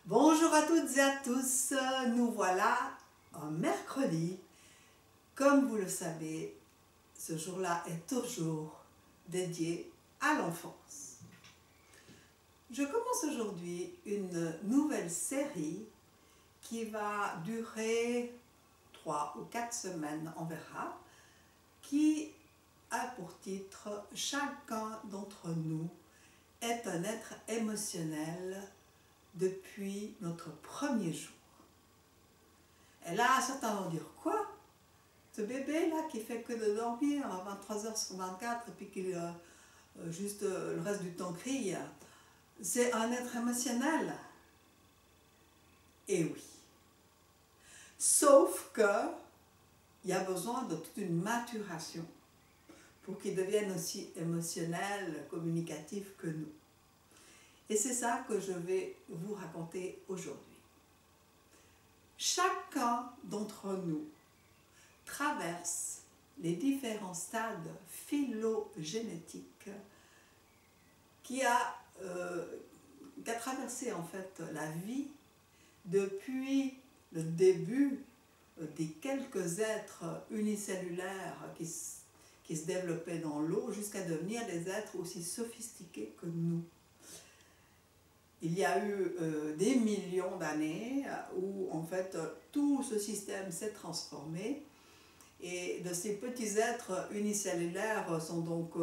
Bonjour à toutes et à tous, nous voilà un mercredi. Comme vous le savez, ce jour-là est toujours dédié à l'enfance. Je commence aujourd'hui une nouvelle série qui va durer 3 ou 4 semaines, on verra, qui a pour titre « Chacun d'entre nous est un être émotionnel depuis notre premier jour ». Et là, certains vont dire « Quoi ? Ce bébé-là qui fait que de dormir à 23 heures sur 24 et puis qui juste le reste du temps crie, c'est un être émotionnel ?» Et oui. Sauf que il y a besoin de toute une maturation pour qu'il devienne aussi émotionnel, communicatif que nous. Et c'est ça que je vais vous raconter aujourd'hui. Chacun d'entre nous traverse les différents stades phylogénétiques qui a traversé en fait la vie depuis le début des quelques êtres unicellulaires qui se développaient dans l'eau jusqu'à devenir des êtres aussi sophistiqués que nous. Il y a eu des millions d'années où en fait tout ce système s'est transformé et de ces petits êtres unicellulaires sont donc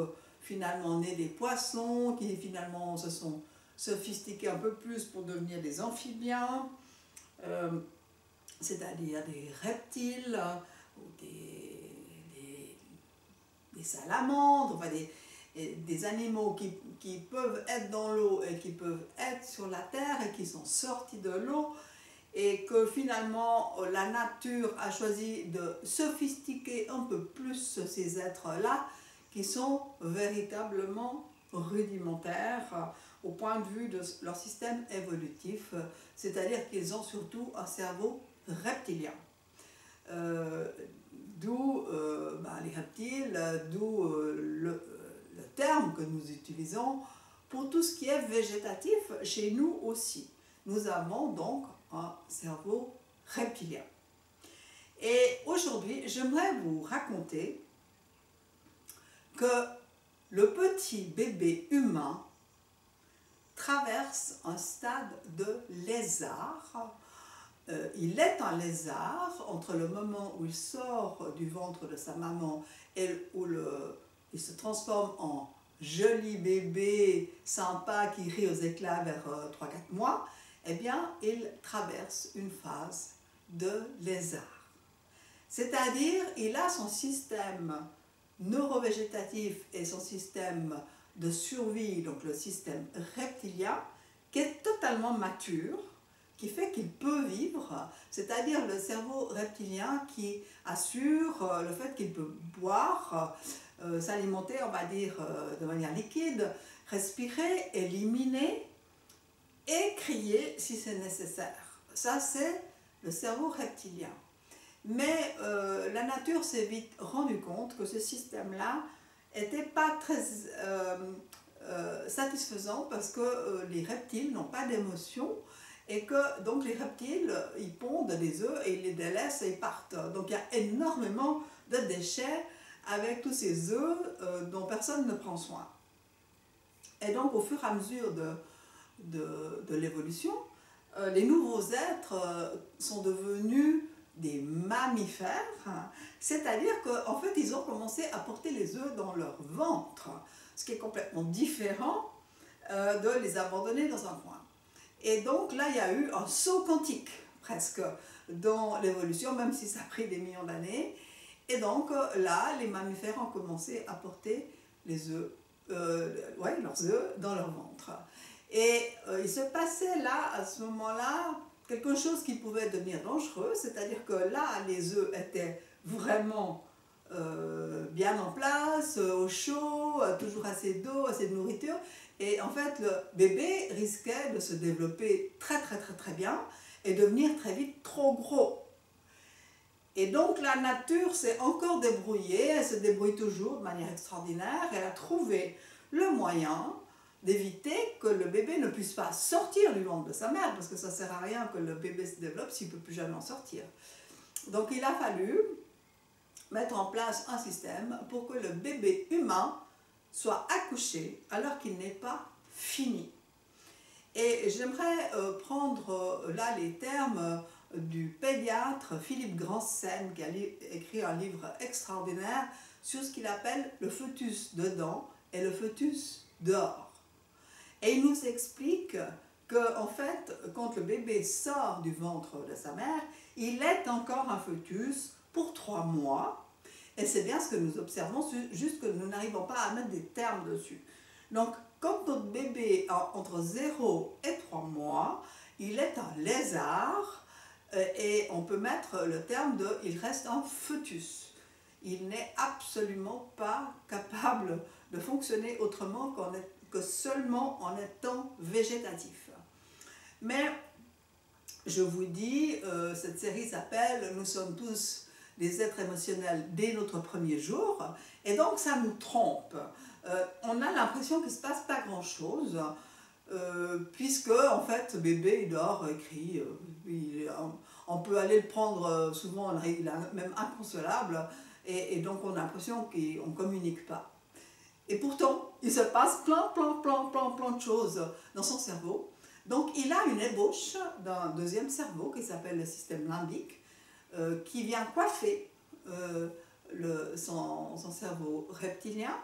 finalement nés des poissons qui finalement se sont sophistiqués un peu plus pour devenir des amphibiens, c'est-à-dire des reptiles ou des salamandres, enfin des animaux qui peuvent être dans l'eau et qui peuvent être sur la terre et qui sont sortis de l'eau et que finalement la nature a choisi de sophistiquer un peu plus ces êtres-là qui sont véritablement rudimentaires au point de vue de leur système évolutif, c'est-à-dire qu'ils ont surtout un cerveau reptilien. D'où les reptiles, d'où le terme que nous utilisons pour tout ce qui est végétatif chez nous aussi. Nous avons donc un cerveau reptilien. Et aujourd'hui, j'aimerais vous raconter que le petit bébé humain traverse un stade de lézard. Il est un lézard entre le moment où il sort du ventre de sa maman et où il se transforme en joli bébé sympa qui rit aux éclats vers 3-4 mois, eh bien, il traverse une phase de lézard. C'est-à-dire, il a son système neurovégétatif et son système de survie, donc le système reptilien, qui est totalement mature, qui fait qu'il peut vivre, c'est-à-dire le cerveau reptilien qui assure le fait qu'il peut boire, s'alimenter, on va dire, de manière liquide, respirer, éliminer et crier si c'est nécessaire. Ça, c'est le cerveau reptilien. Mais la nature s'est vite rendue compte que ce système-là n'était pas très satisfaisant parce que les reptiles n'ont pas d'émotion et que donc les reptiles, ils pondent des œufs et ils les délaissent et ils partent. Donc il y a énormément de déchets avec tous ces œufs dont personne ne prend soin. Et donc au fur et à mesure de l'évolution, les nouveaux êtres sont devenus des mammifères, c'est-à-dire qu'en fait ils ont commencé à porter les œufs dans leur ventre, ce qui est complètement différent de les abandonner dans un coin. Et donc là il y a eu un saut quantique presque dans l'évolution, même si ça a pris des millions d'années. Et donc là les mammifères ont commencé à porter les œufs, leurs œufs dans leur ventre. Et il se passait là, à ce moment-là, quelque chose qui pouvait devenir dangereux, c'est-à-dire que là, les œufs étaient vraiment bien en place, au chaud, toujours assez d'eau, assez de nourriture, et en fait, le bébé risquait de se développer très bien et devenir très vite trop gros. Et donc la nature s'est encore débrouillée, elle se débrouille toujours de manière extraordinaire, elle a trouvé le moyen d'éviter que le bébé ne puisse pas sortir du ventre de sa mère, parce que ça ne sert à rien que le bébé se développe s'il ne peut plus jamais en sortir. Donc il a fallu mettre en place un système pour que le bébé humain soit accouché alors qu'il n'est pas fini. Et j'aimerais prendre là les termes du pédiatre Philippe Grandsen, qui a écrit un livre extraordinaire sur ce qu'il appelle le fœtus dedans et le fœtus dehors. Et il nous explique que, en fait, quand le bébé sort du ventre de sa mère, il est encore un fœtus pour 3 mois. Et c'est bien ce que nous observons, juste que nous n'arrivons pas à mettre des termes dessus. Donc, quand notre bébé a entre 0 et 3 mois, il est un lézard et on peut mettre le terme de « il reste un fœtus ». Il n'est absolument pas capable de fonctionner autrement que seulement en étant végétatif. Mais je vous dis, cette série s'appelle « Nous sommes tous des êtres émotionnels dès notre premier jour » et donc ça nous trompe. On a l'impression qu'il ne se passe pas grand-chose puisque en fait ce bébé il dort, il crie, on peut aller le prendre souvent, il est même inconsolable et donc on a l'impression qu'on ne communique pas. Et pourtant, il se passe plein de choses dans son cerveau. Donc il a une ébauche d'un deuxième cerveau qui s'appelle le système limbique qui vient coiffer son cerveau reptilien.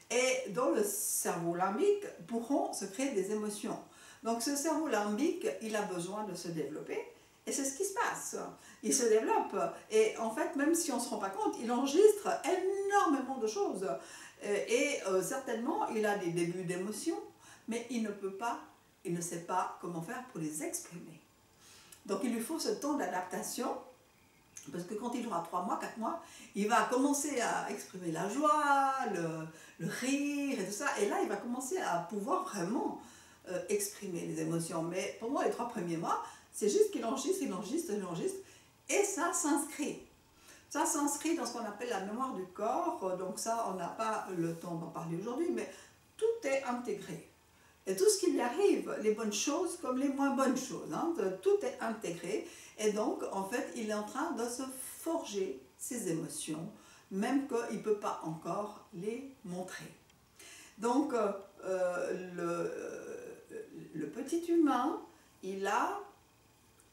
Et dans le cerveau limbique pourront se créer des émotions. Donc ce cerveau limbique, il a besoin de se développer et c'est ce qui se passe. Il se développe et en fait, même si on ne se rend pas compte, il enregistre énormément de choses. Et certainement, il a des débuts d'émotions, mais il ne sait pas comment faire pour les exprimer. Donc il lui faut ce temps d'adaptation. Parce que quand il aura 3 mois, 4 mois, il va commencer à exprimer la joie, le rire et tout ça. Et là, il va commencer à pouvoir vraiment exprimer les émotions. Mais pendant les 3 premiers mois, c'est juste qu'il enregistre, et ça s'inscrit. Ça s'inscrit dans ce qu'on appelle la mémoire du corps. Donc ça, on n'a pas le temps d'en parler aujourd'hui, mais tout est intégré. Et tout ce qui lui arrive, les bonnes choses comme les moins bonnes choses, hein, tout est intégré. Et donc, en fait, il est en train de se forger ses émotions, même qu'il ne peut pas encore les montrer. Donc, le petit humain, il a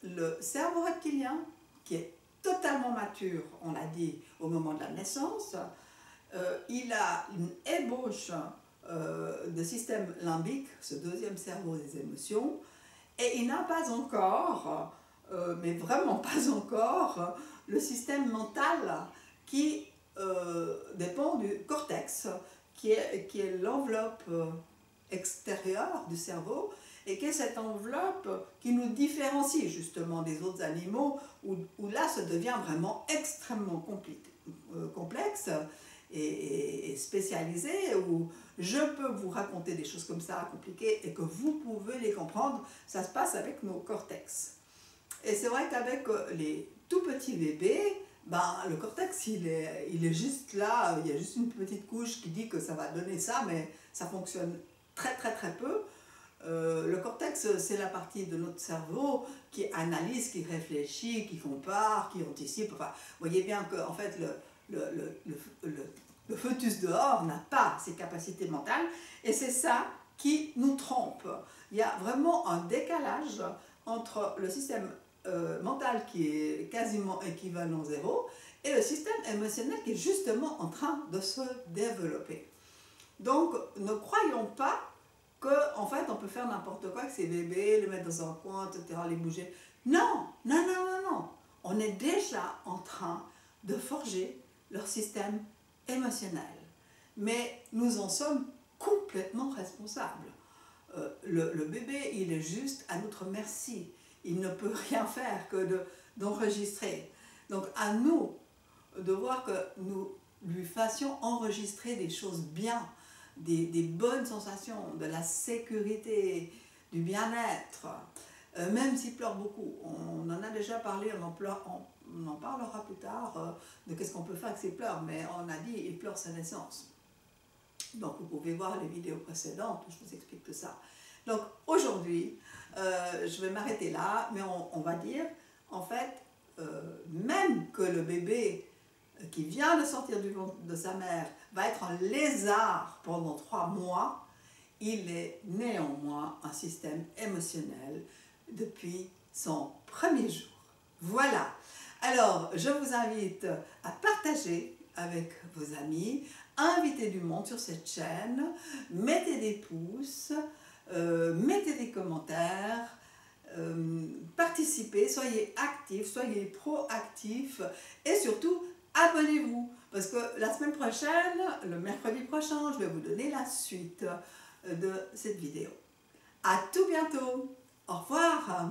le cerveau reptilien qui est totalement mature, on l'a dit, au moment de la naissance. Il a une ébauche de système limbique, ce deuxième cerveau des émotions, et il n'a pas encore, mais vraiment pas encore, le système mental qui dépend du cortex, qui est l'enveloppe extérieure du cerveau, et qui est cette enveloppe qui nous différencie justement des autres animaux, où là ça devient vraiment extrêmement complexe et spécialisé, où je peux vous raconter des choses comme ça compliquées et que vous pouvez les comprendre. Ça se passe avec nos cortex. Et c'est vrai qu'avec les tout petits bébés, le cortex il est juste là, il y a juste une petite couche qui dit que ça va donner ça, mais ça fonctionne très peu. Le cortex, c'est la partie de notre cerveau qui analyse, qui réfléchit, qui compare, qui anticipe. Enfin, vous voyez bien que en fait, le fœtus dehors n'a pas ces capacités mentales et c'est ça qui nous trompe. Il y a vraiment un décalage entre le système mental qui est quasiment équivalent zéro et le système émotionnel qui est justement en train de se développer. Donc, ne croyons pas qu'en fait on peut faire n'importe quoi avec ces bébés, les mettre dans un coin, etc., les bouger. Non. On est déjà en train de forger leur système émotionnel. Mais nous en sommes complètement responsables. Le bébé, il est juste à notre merci. Il ne peut rien faire que d'enregistrer. Donc à nous de voir que nous lui fassions enregistrer des choses bien, des bonnes sensations, de la sécurité, du bien-être, même s'il pleure beaucoup. On en a déjà parlé, on en parlera plus tard de qu'est-ce qu'on peut faire avec ses pleurs, mais on a dit il pleure sa naissance. Donc vous pouvez voir les vidéos précédentes où je vous explique tout ça. Donc aujourd'hui, je vais m'arrêter là, mais on va dire, en fait, même que le bébé qui vient de sortir du ventre de sa mère va être un lézard pendant 3 mois, il est néanmoins un système émotionnel depuis son premier jour. Voilà. Alors, je vous invite à partager avec vos amis, inviter du monde sur cette chaîne, mettez des pouces, mettez des commentaires, participez, soyez actifs, soyez proactifs et surtout abonnez-vous parce que la semaine prochaine, le mercredi prochain, je vais vous donner la suite de cette vidéo. À tout bientôt. Au revoir.